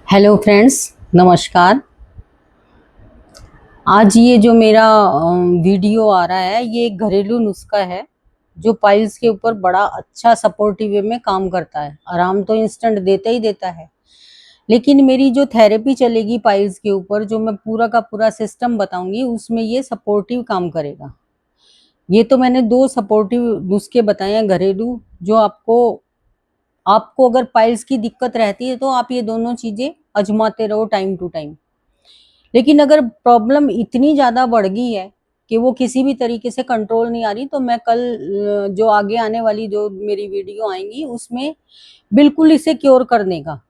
Hello friends, नमस्कार। आज ये जो मेरा वीडियो आ रहा है, ये एक घरेलू नुस्खा है जो पाइल्स के ऊपर बड़ा अच्छा सपोर्टिव वे में काम करता है। आराम तो इंस्टेंट देता ही देता है, लेकिन मेरी जो थेरेपी चलेगी पाइल्स के ऊपर, जो मैं पूरा का पूरा सिस्टम बताऊंगी, उसमें ये सपोर्टिव काम करेगा। ये तो मैंने दो सपोर्टिव नुस्खे बताए हैं घरेलू, जो आपको आपको अगर पाइल्स की दिक्कत रहती है तो आप ये दोनों चीजें आजमाते रहो टाइम टू टाइम। लेकिन अगर प्रॉब्लम इतनी ज़्यादा बढ़ गई है कि वो किसी भी तरीके से कंट्रोल नहीं आ रही, तो मैं कल जो आगे आने वाली जो मेरी वीडियो आएंगी उसमें बिल्कुल इसे क्योर करने का,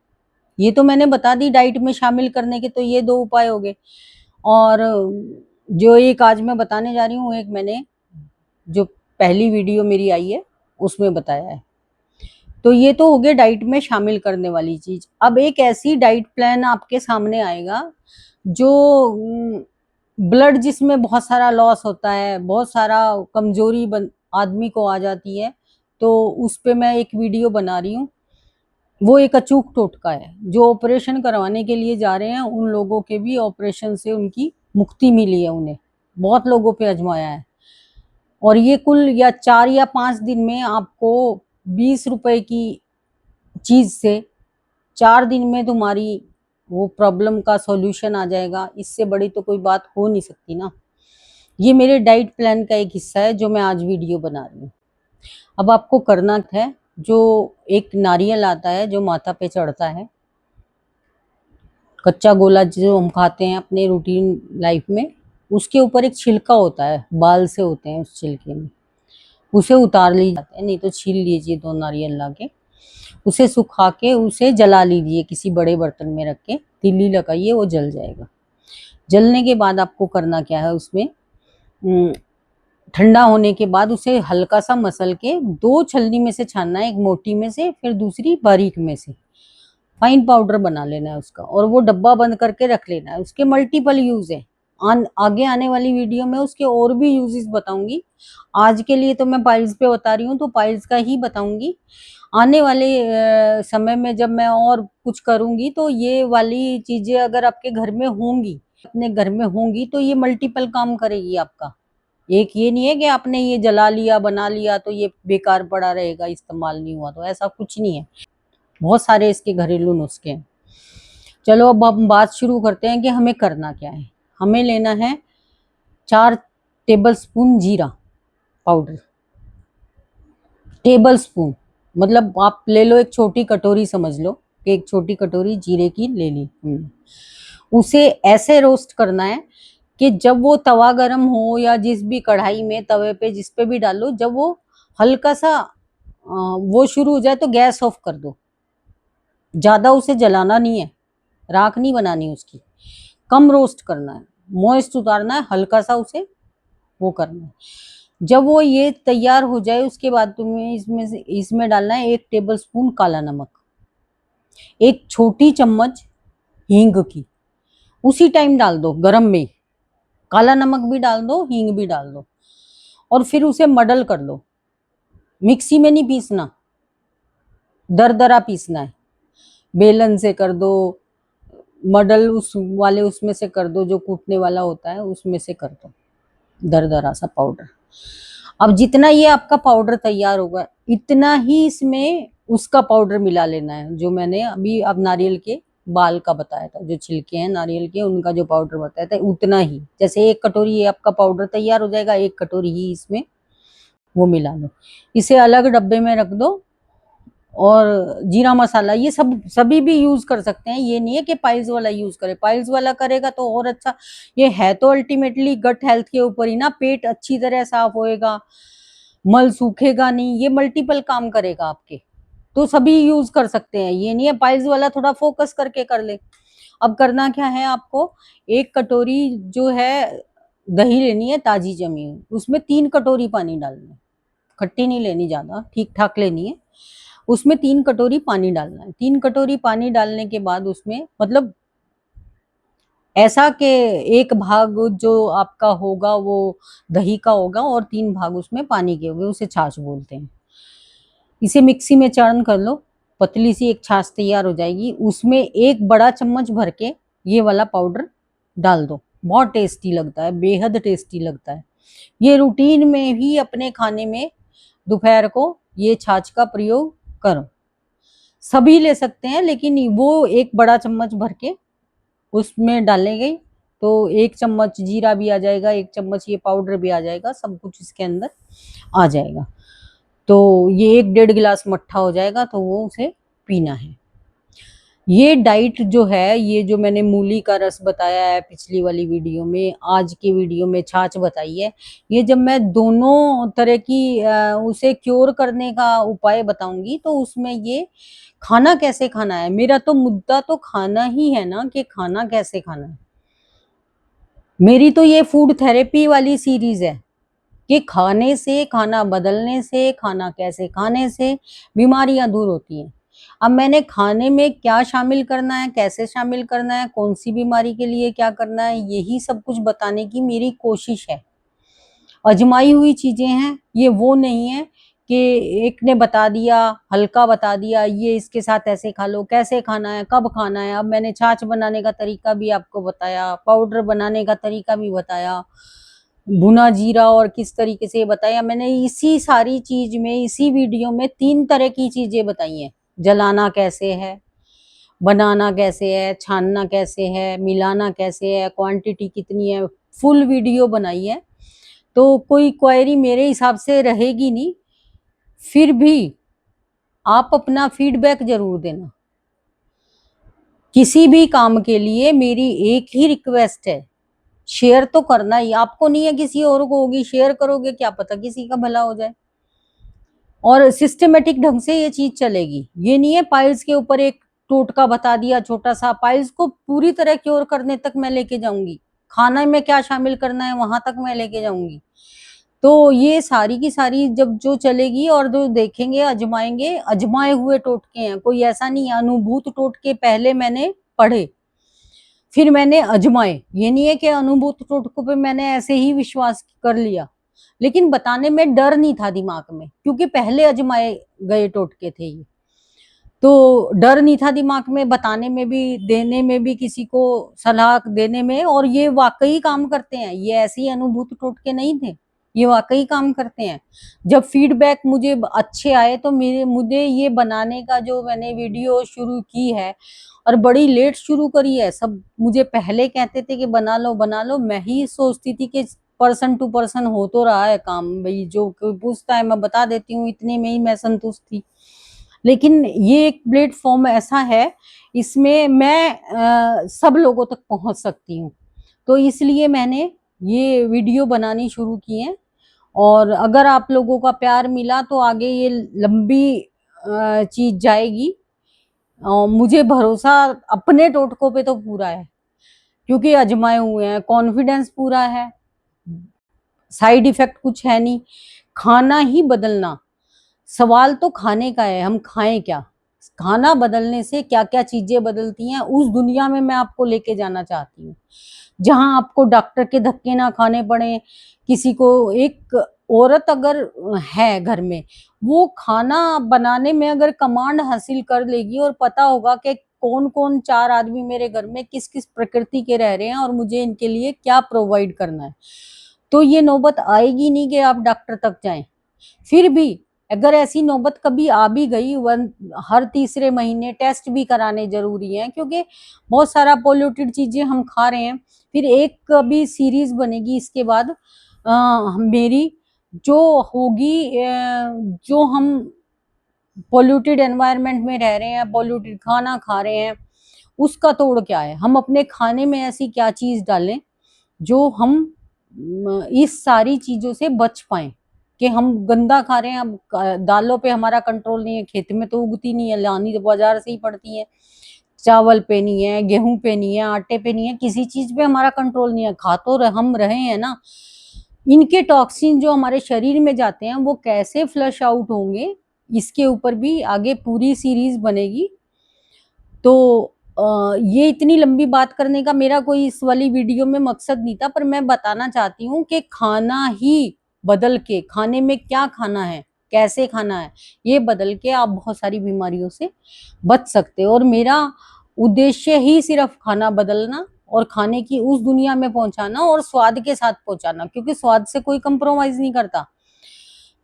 ये तो मैंने बता दी डाइट में शामिल करने के, तो ये दो उपाय हो गए। और जो एक आज मैं बताने जा रही हूँ, एक मैंने जो पहली वीडियो मेरी आई है उसमें बताया है। तो ये तो हो गया डाइट में शामिल करने वाली चीज। अब एक ऐसी डाइट प्लान आपके सामने आएगा जो ब्लड जिसमें बहुत सारा लॉस होता है, बहुत सारा कमजोरी आदमी को आ जाती है, तो उस पे मैं एक वीडियो बना रही हूँ। वो एक अचूक टोटका है, जो ऑपरेशन करवाने के लिए जा रहे हैं उन लोगों के भी ऑपरेशन से उनकी मुक्ति मिली है उन्हें। बहुत लोगों पे आजमाया है। और ये कुल या 4 या 5 दिन में आपको 20 रुपए की चीज से 4 दिन में तुम्हारी वो प्रॉब्लम का सॉल्यूशन आ जाएगा। इससे बड़ी तो कोई बात हो नहीं सकती ना। ये मेरे डाइट प्लान का एक हिस्सा है जो मैं आज वीडियो बना रही हूँ। अब आपको करना है, जो एक नारियल आता है जो माथा पे चढ़ता है, कच्चा गोला जो हम खाते हैं अपने रूटीन लाइफ में, उसके ऊपर एक छिलका होता है, बाल से होते हैं उस छिलके में, उसे उतार ली जाते हैं, नहीं तो छील लीजिए 2 नारियल लाके, उसे सुखा के उसे जला लीजिए किसी बड़े बर्तन में रख के, तिल्ली लगाइए, वो जल जाएगा। जलने के बाद आपको करना क्या है, उसमें ठंडा होने के बाद उसे हल्का सा मसल के 2 छलनी में से छानना है, एक मोटी में से फिर दूसरी बारीक में से, फाइन पाउडर बना लेना है उसका, और वो डब्बा बंद करके रख लेना है। उसके मल्टीपल यूज है। आगे आने वाली वीडियो में उसके और भी यूजेस बताऊंगी। आज के लिए तो मैं पाइल्स पे बता रही हूँ, तो पाइल्स का ही बताऊंगी। आने वाले समय में जब मैं और कुछ करूंगी, तो ये वाली चीजें अगर आपके घर में होंगी, अपने घर में होंगी, तो ये मल्टीपल काम करेगी आपका। एक ये नहीं है कि आपने ये जला लिया बना लिया तो ये बेकार पड़ा रहेगा, इस्तेमाल नहीं हुआ, तो ऐसा कुछ नहीं है। बहुत सारे इसके घरेलू नुस्खे हैं। चलो अब हम बात शुरू करते हैं कि हमें करना क्या है। हमें लेना है 4 टेबल स्पून जीरा पाउडर। टेबल स्पून मतलब आप ले लो, एक छोटी कटोरी समझ लो कि एक छोटी कटोरी जीरे की ले ली हमने। उसे ऐसे रोस्ट करना है कि जब वो तवा गरम हो या जिस भी कढ़ाई में, तवे पे, जिस पे भी डालो, जब वो हल्का सा वो शुरू हो जाए तो गैस ऑफ कर दो। ज्यादा उसे जलाना नहीं है, राख नहीं बनानी उसकी, कम रोस्ट करना है, मॉइस्ट उतारना है, हल्का सा उसे वो करना है। जब वो ये तैयार हो जाए, उसके बाद तुम्हें इसमें डालना है 1 टेबल स्पून काला नमक, 1 छोटी चम्मच हींग की, उसी टाइम डाल दो गरम में। काला नमक भी डाल दो, हींग भी डाल दो, और फिर उसे मडल कर लो। मिक्सी में नहीं पीसना, दरदरा पीसना है। बेलन से कर दो, मडल उस वाले उसमें से कर दो, जो कूटने वाला होता है उसमें से कर दो दरदरा सा पाउडर। अब जितना ये आपका पाउडर तैयार होगा, इतना ही इसमें उसका पाउडर मिला लेना है, जो मैंने अभी अब नारियल के बाल का बताया था, जो छिलके हैं नारियल के उनका जो पाउडर बताया था, उतना ही। जैसे 1 कटोरी ये आपका पाउडर तैयार हो जाएगा, 1 कटोरी ही इसमें वो मिला लो। इसे अलग डब्बे में रख दो। और जीरा मसाला ये सब सभी भी यूज कर सकते हैं, ये नहीं है कि पाइल्स वाला यूज करे। पाइल्स वाला करेगा तो और अच्छा। ये है तो अल्टीमेटली गट हेल्थ के ऊपर ही ना, पेट अच्छी तरह साफ होएगा, मल सूखेगा नहीं, ये मल्टीपल काम करेगा आपके, तो सभी यूज कर सकते हैं। ये नहीं है पाइल्स वाला थोड़ा फोकस करके कर ले। अब करना क्या है आपको, 1 कटोरी जो है दही लेनी है, ताजी जमी हुई, उसमें 3 कटोरी पानी डालना है। खट्टी नहीं लेनी, ज्यादा ठीक ठाक लेनी है। उसमें 3 कटोरी पानी डालना है। 3 कटोरी पानी डालने के बाद उसमें मतलब ऐसा कि 1 भाग जो आपका होगा वो दही का होगा और 3 भाग उसमें पानी के होंगे, उसे छाछ बोलते हैं। इसे मिक्सी में चरण कर लो। पतली सी एक छाछ तैयार हो जाएगी, उसमें एक बड़ा चम्मच भर के ये वाला पाउडर डाल दो। बहुत टेस्टी लगता है, बेहद टेस्टी लगता है। ये रूटीन में ही अपने खाने में दोपहर को ये छाछ का प्रयोग करो। सभी ले सकते हैं, लेकिन वो एक बड़ा चम्मच भर के उसमें डालेंगे तो 1 चम्मच जीरा भी आ जाएगा, 1 चम्मच ये पाउडर भी आ जाएगा, सब कुछ इसके अंदर आ जाएगा। तो ये 1 डेढ़ गिलास मट्ठा हो जाएगा, तो वो उसे पीना है। ये डाइट जो है, ये जो मैंने मूली का रस बताया है पिछली वाली वीडियो में, आज की वीडियो में छाछ बताई है, ये जब मैं दोनों तरह की उसे क्योर करने का उपाय बताऊंगी तो उसमें ये खाना कैसे खाना है, मेरा तो मुद्दा तो खाना ही है ना, कि खाना कैसे खाना है। मेरी तो ये फूड थेरेपी वाली सीरीज है कि खाने से, खाना बदलने से, खाना कैसे खाने से बीमारियां दूर होती हैं। अब मैंने खाने में क्या शामिल करना है, कैसे शामिल करना है, कौन सी बीमारी के लिए क्या करना है, यही सब कुछ बताने की मेरी कोशिश है। आजमाई हुई चीजें हैं, ये वो नहीं है कि एक ने बता दिया, हल्का बता दिया, ये इसके साथ ऐसे खा लो, कैसे खाना है, कब खाना है। अब मैंने छाछ बनाने का तरीका भी आपको बताया, पाउडर बनाने का तरीका भी बताया, भुना जीरा और किस तरीके से बताया मैंने। इसी सारी चीज में, इसी वीडियो में 3 तरह की चीजें बताई हैं। जलाना कैसे है, बनाना कैसे है, छानना कैसे है, मिलाना कैसे है, क्वांटिटी कितनी है, फुल वीडियो बनाई है। तो कोई क्वेरी मेरे हिसाब से रहेगी नहीं। फिर भी आप अपना फीडबैक जरूर देना। किसी भी काम के लिए मेरी एक ही रिक्वेस्ट है, शेयर तो करना ही, आपको नहीं है किसी और को होगी, शेयर करोगे, क्या पता किसी का भला हो जाए। और सिस्टमेटिक ढंग से ये चीज चलेगी। ये नहीं है पाइल्स के ऊपर एक टोटका बता दिया छोटा सा, पाइल्स को पूरी तरह क्योर करने तक मैं लेके जाऊंगी, खाना में क्या शामिल करना है वहां तक मैं लेके जाऊंगी। तो ये सारी की सारी जब जो चलेगी और जो देखेंगे, अजमाएंगे, अजमाए हुए टोटके हैं, कोई ऐसा नहीं है अनुभूत टोटके पहले मैंने पढ़े फिर मैंने अजमाए। ये नहीं है कि अनुभूत टोटकों पे मैंने ऐसे ही विश्वास कर लिया, लेकिन बताने में डर नहीं था दिमाग में, क्योंकि पहले अजमाए गए टोटके थे ये। तो डर नहीं था दिमाग में, बताने में भी, देने में भी, किसी को सलाह देने में। और ये वाकई काम करते हैं, ये ऐसे ही अनुभूत टोटके नहीं थे, ये वाकई काम करते हैं। जब फीडबैक मुझे अच्छे आए तो मुझे ये बनाने का, जो मैंने वीडियो शुरू की है और बड़ी लेट शुरू करी है, सब मुझे पहले कहते थे कि बना लो बना लो, मैं ही सोचती थी कि पर्सन टू पर्सन हो तो रहा है काम, भाई जो कोई पूछता है मैं बता देती हूँ, इतने में ही मैं संतुष्ट थी। लेकिन ये एक प्लेटफॉर्म ऐसा है, इसमें मैं सब लोगों तक पहुंच सकती हूँ, तो इसलिए मैंने ये वीडियो बनानी शुरू की है। और अगर आप लोगों का प्यार मिला तो आगे ये लंबी चीज जाएगी। और मुझे भरोसा अपने टोटकों पे तो पूरा है, क्योंकि अजमाए हुए हैं, कॉन्फिडेंस पूरा है, साइड इफेक्ट कुछ है नहीं। खाना ही बदलना, सवाल तो खाने का है, हम खाएं क्या, खाना बदलने से क्या क्या चीजें बदलती हैं, उस दुनिया में मैं आपको लेके जाना चाहती हूँ, जहां आपको डॉक्टर के धक्के ना खाने पड़े। किसी को, एक औरत अगर है घर में, वो खाना बनाने में अगर कमांड हासिल कर लेगी और पता होगा कि कौन कौन 4 आदमी मेरे घर में किस किस प्रकृति के रह रहे हैं और मुझे इनके लिए क्या प्रोवाइड करना है, तो ये नौबत आएगी नहीं कि आप डॉक्टर तक जाएं। फिर भी अगर ऐसी नौबत कभी आ भी गई, हर तीसरे महीने टेस्ट भी कराने जरूरी है, क्योंकि बहुत सारा पोल्यूटेड चीजें हम खा रहे हैं। फिर एक कभी सीरीज बनेगी इसके बाद मेरी, जो होगी जो हम पोल्यूटेड एनवायरनमेंट में रह रहे हैं, पोल्यूटेड खाना खा रहे हैं, उसका तोड़ क्या है, हम अपने खाने में ऐसी क्या चीज डालें जो हम इस सारी चीजों से बच पाए। कि हम गंदा खा रहे हैं, अब दालों पे हमारा कंट्रोल नहीं है, खेत में तो उगती नहीं है, लानी तो बाजार से ही पड़ती है, चावल पे नहीं है, गेहूं पे नहीं है, आटे पे नहीं है, किसी चीज पे हमारा कंट्रोल नहीं है, खा तो हम रहे हैं ना। इनके टॉक्सिन जो हमारे शरीर में जाते हैं वो कैसे फ्लश आउट होंगे, इसके ऊपर भी आगे पूरी सीरीज बनेगी। तो ये इतनी लंबी बात करने का मेरा कोई इस वाली वीडियो में मकसद नहीं था, पर मैं बताना चाहती हूँ कि खाना ही बदल के, खाने में क्या खाना है, कैसे खाना है, ये बदल के आप बहुत सारी बीमारियों से बच सकते हो। और मेरा उद्देश्य ही सिर्फ खाना बदलना और खाने की उस दुनिया में पहुंचाना और स्वाद के साथ पहुंचाना, क्योंकि स्वाद से कोई कंप्रोमाइज नहीं करता।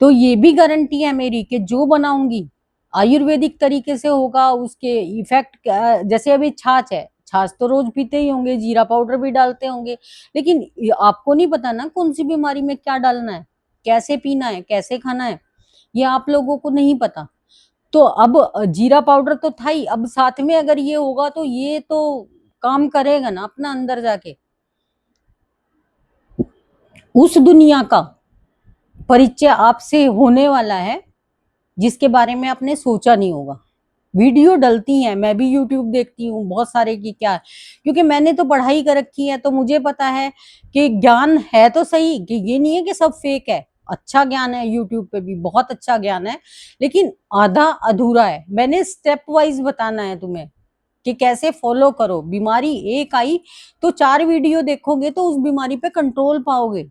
तो ये भी गारंटी है मेरी कि जो बनाऊंगी आयुर्वेदिक तरीके से होगा, उसके इफेक्ट जैसे अभी छाछ है, छाछ तो रोज पीते ही होंगे, जीरा पाउडर भी डालते होंगे, लेकिन आपको नहीं पता ना कौन सी बीमारी में क्या डालना है, कैसे पीना है, कैसे खाना है, ये आप लोगों को नहीं पता। तो अब जीरा पाउडर तो था ही, अब साथ में अगर ये होगा तो ये तो काम करेगा ना अपना अंदर जाके। उस दुनिया का परिचय आपसे होने वाला है जिसके बारे में आपने सोचा नहीं होगा। वीडियो डलती हैं, मैं भी यूट्यूब देखती हूँ बहुत सारे की, क्या क्योंकि मैंने तो पढ़ाई कर रखी है, तो मुझे पता है कि ज्ञान है तो सही, कि ये नहीं है कि सब फेक है। अच्छा ज्ञान है, यूट्यूब पे भी बहुत अच्छा ज्ञान है, लेकिन आधा अधूरा है। मैंने स्टेप वाइज बताना है तुम्हें कि कैसे फॉलो करो। बीमारी एक आई तो 4 वीडियो देखोगे तो उस बीमारी पे कंट्रोल पाओगे।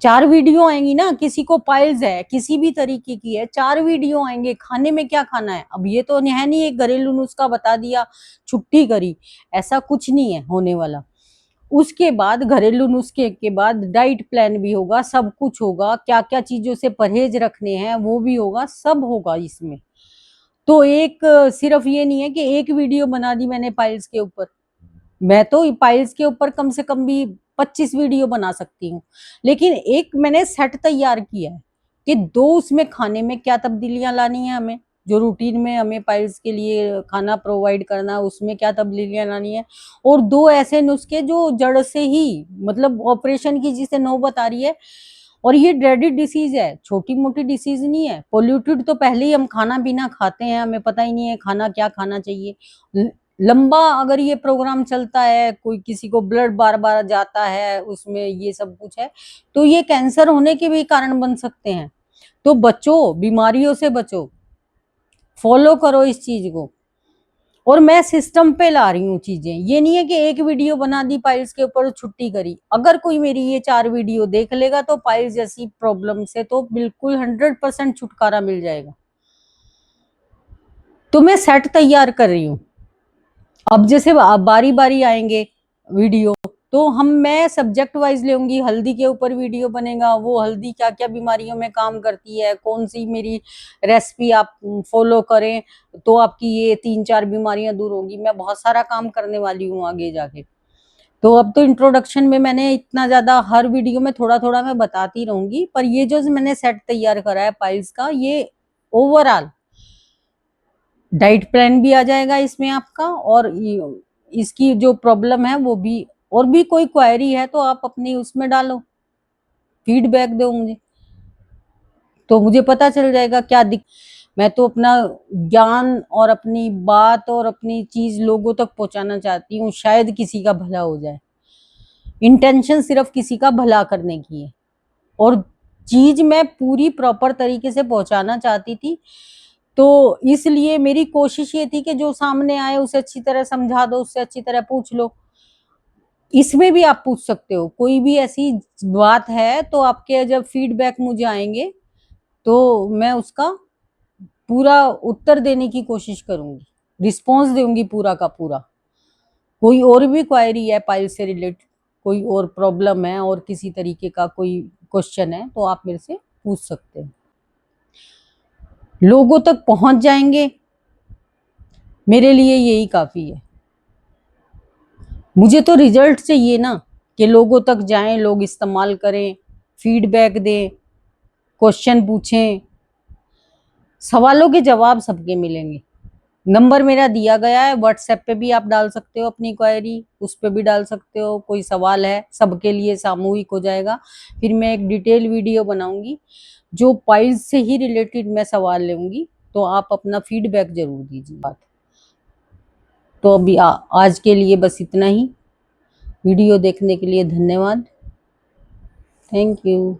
4 वीडियो आएंगी ना, किसी को पाइल्स है, किसी भी तरीके की है, 4 वीडियो आएंगे, खाने में क्या खाना है। अब ये तो है नहीं एक घरेलू नुस्खा बता दिया छुट्टी करी, ऐसा कुछ नहीं है होने वाला। उसके बाद घरेलू नुस्खे के बाद डाइट प्लान भी होगा, सब कुछ होगा, क्या क्या चीजों से परहेज रखने हैं वो भी होगा, सब होगा इसमें। तो एक सिर्फ ये नहीं है कि एक वीडियो बना दी मैंने पाइल्स के ऊपर, मैं तो पाइल्स के ऊपर कम से कम भी 25 वीडियो बना सकती हूँ, लेकिन एक मैंने सेट तैयार किया है कि 2 उसमें खाने में क्या तब्दीलियां लानी है हमें, जो रूटीन में हमें पाइल्स के लिए खाना प्रोवाइड करना है उसमें क्या तब्दीलियां लानी है, और 2 ऐसे नुस्खे जो जड़ से ही, मतलब ऑपरेशन की जिसे नौबत आ रही है। और ये ड्रेडेड डिसीज है, छोटी मोटी डिसीज नहीं है। पोल्यूटेड तो पहले ही हम खाना पीना खाते हैं, हमें पता ही नहीं है खाना क्या खाना चाहिए। लंबा अगर ये प्रोग्राम चलता है, कोई किसी को ब्लड बार बार जाता है, उसमें ये सब कुछ है, तो ये कैंसर होने के भी कारण बन सकते हैं। तो बचो, बीमारियों से बचो, फॉलो करो इस चीज को। और मैं सिस्टम पे ला रही हूँ चीजें, ये नहीं है कि एक वीडियो बना दी पाइल्स के ऊपर छुट्टी करी। अगर कोई मेरी ये 4 वीडियो देख लेगा तो पाइल्स जैसी प्रॉब्लम से तो बिल्कुल 100% छुटकारा मिल जाएगा। तो मैं सेट तैयार कर रही हूँ। अब जैसे बारी बारी आएंगे वीडियो, तो मैं सब्जेक्ट वाइज लेंगी। हल्दी के ऊपर वीडियो बनेगा, वो हल्दी क्या क्या बीमारियों में काम करती है, कौन सी मेरी रेसिपी आप फॉलो करें तो आपकी ये 3-4 बीमारियां दूर होंगी। मैं बहुत सारा काम करने वाली हूँ आगे जाके। तो अब तो इंट्रोडक्शन में मैंने इतना ज्यादा, हर वीडियो में थोड़ा थोड़ा मैं बताती रहूंगी, पर ये जो मैंने सेट तैयार करा है पाइल्स का, ये ओवरऑल डाइट प्लान भी आ जाएगा इसमें आपका, और इसकी जो प्रॉब्लम है वो भी। और भी कोई क्वेरी है तो आप अपनी उसमें डालो, फीडबैक दो मुझे, तो मुझे पता चल जाएगा क्या मैं तो अपना ज्ञान और अपनी बात और अपनी चीज लोगों तक पहुंचाना चाहती हूँ, शायद किसी का भला हो जाए। इंटेंशन सिर्फ किसी का भला करने की है, और चीज मैं पूरी प्रॉपर तरीके से पहुंचाना चाहती थी। तो इसलिए मेरी कोशिश ये थी कि जो सामने आए उसे अच्छी तरह समझा दो, उससे अच्छी तरह पूछ लो। इसमें भी आप पूछ सकते हो, कोई भी ऐसी बात है तो आपके जब फीडबैक मुझे आएंगे तो मैं उसका पूरा उत्तर देने की कोशिश करूंगी, रिस्पॉन्स दूंगी पूरा का पूरा। कोई और भी क्वेरी है पाइल से रिलेटेड, कोई और प्रॉब्लम है और किसी तरीके का कोई क्वेश्चन है तो आप मेरे से पूछ सकते हैं। लोगों तक पहुंच जाएंगे, मेरे लिए यही काफी है। मुझे तो रिजल्ट चाहिए ना, कि लोगों तक जाएं, लोग इस्तेमाल करें, फीडबैक दें, क्वेश्चन पूछें, सवालों के जवाब सबके मिलेंगे। नंबर मेरा दिया गया है, व्हाट्सएप पे भी आप डाल सकते हो अपनी क्वेरी, उस पे भी डाल सकते हो। कोई सवाल है, सबके लिए सामूहिक हो जाएगा। फिर मैं एक डिटेल वीडियो बनाऊंगी जो पाइल्स से ही रिलेटेड मैं सवाल लूंगी, तो आप अपना फीडबैक जरूर दीजिए। तो अभी आज के लिए बस इतना ही। वीडियो देखने के लिए धन्यवाद। Thank you.